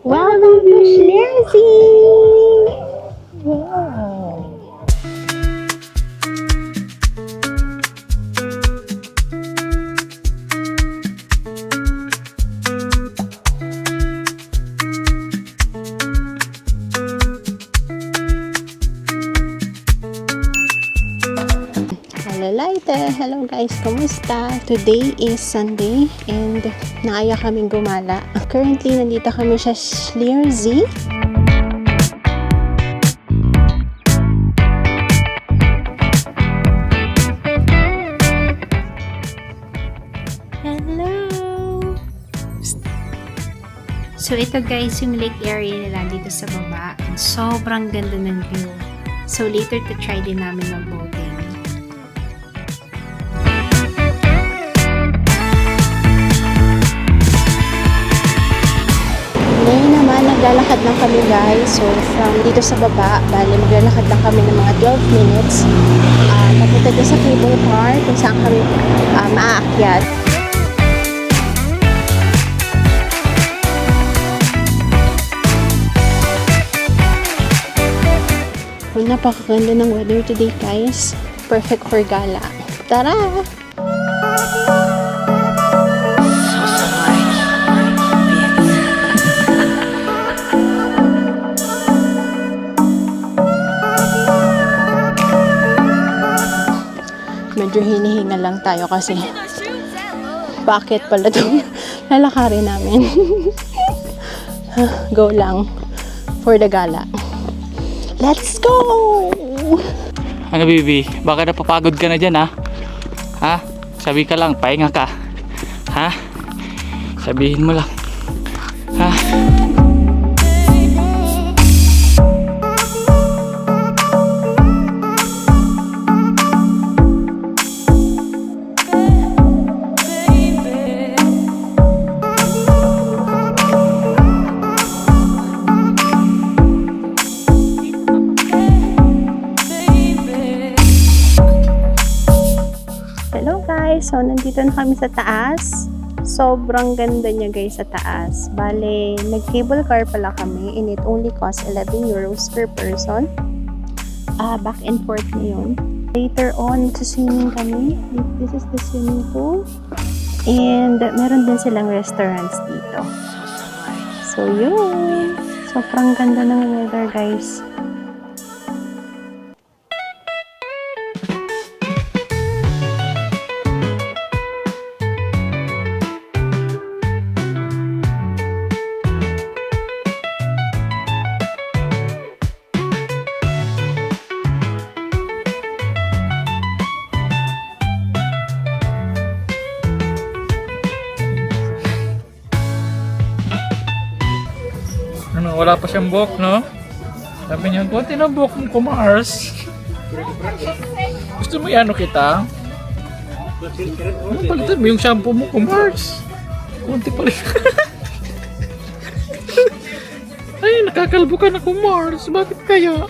Welcome to Schlerzy! Wow! Hello Lighter! Hello guys! Kumusta? Today is Sunday and naaya kaming gumala. Currently, nandito kami sa Schlerzy. Hello! So ito guys, yung lake area nila dito sa baba. Sobrang ganda ng view. So later to try din namin mag-boating. Ngayon naman, naglalakad lang kami guys. So, from dito sa baba, bali maglalakad lang kami ng mga 12 minutes. Papunta din sa cable car kung saan kami maaakyat. So, napakaganda ng weather today guys. Perfect for gala. Tara! Medyo hinihinga lang tayo kasi bakit pala itong lalakarin namin. Go lang for the gala. Let's go! Ano baby? Baka napapagod ka na dyan ha? Ha? Sabi ka lang, pahinga ka. Ha? Sabihin mo lang. Ha? Hello guys! So, nandito na kami sa taas. Sobrang ganda niya guys sa taas. Bale, nag-cable car pala kami and it only cost 11 euros per person. Back and forth na yun. Later on, swimming kami. This is the swimming pool. And meron din silang restaurants dito. So, yun. Sobrang ganda ng weather guys. Ano, wala pa siyang buhok, no? Sabi niya, konti na buhok mo kumars. Gusto mo yan, kita? Ano, palitan mo yung shampoo mo kumars. Konti pa rin. Ay, nakakalbo ka na kumars. Bakit kaya?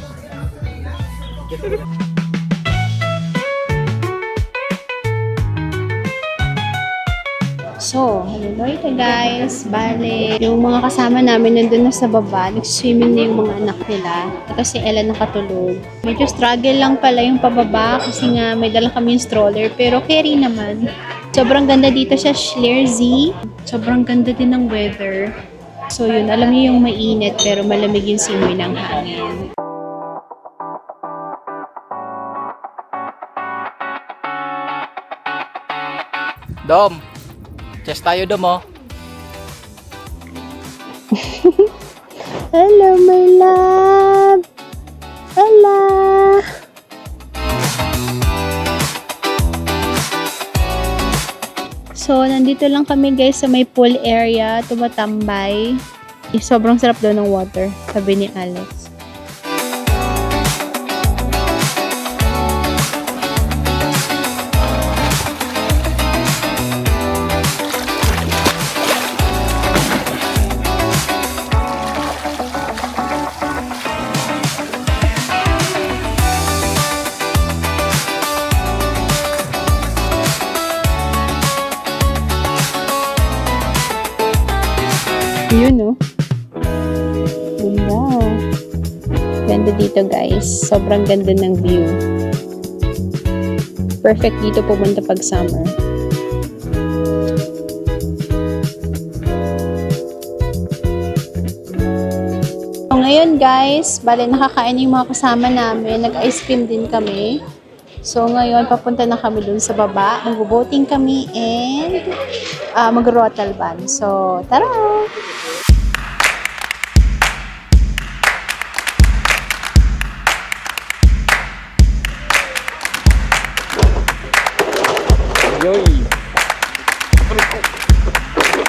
So, hello ito guys. Bale, yung mga kasama namin nandun na sa baba. Nag-swimming na yung mga anak nila. Ito si Ella nakatulog. Medyo struggle lang pala yung pababa kasi nga may dala kami yung stroller. Pero carry naman. Sobrang ganda dito sa Schlerzy. Sobrang ganda din ng weather. So yun, alam niyo yung mainit pero malamig yung simoy ng hangin. Dom! Chest tayo, Dom, oh. Hello, my love! Ella! So, nandito lang kami guys sa may pool area, tumatambay. Sobrang sarap daw ng water, sabi ni Alex. Yun, no? Wow. Ganda dito guys. Sobrang ganda ng view. Perfect dito pumunta pag summer. So, ngayon guys, bale nakakain yung mga kasama namin. Nag-ice cream din kami. So ngayon, papunta na kami dun sa baba. Mag-boating kami and mag-rotalban. So, tara!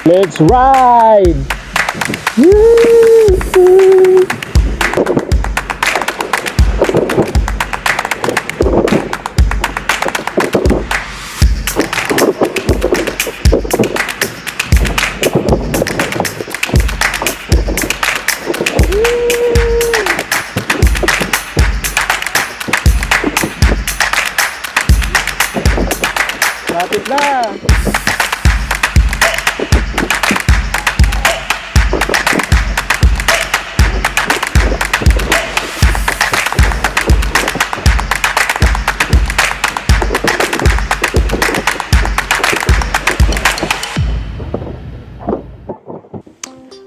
Let's ride! Woo! Lapit na!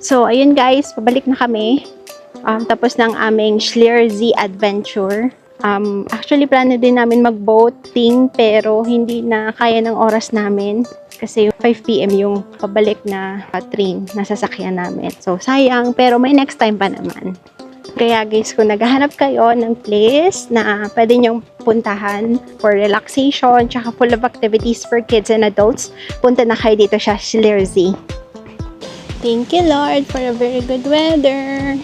So, ayun guys, pabalik na kami. Tapos ng aming Schliersee adventure. Actually, plano din namin mag-boating pero hindi na kaya ng oras namin. Kasi 5 PM yung pabalik na train na sasakyan namin. So, sayang pero may next time pa naman. Kaya guys, kung naghahanap kayo ng place na pwede nyong puntahan for relaxation tsaka full of activities for kids and adults, punta na kayo dito sa Schliersee. Thank you, Lord, for a very good weather.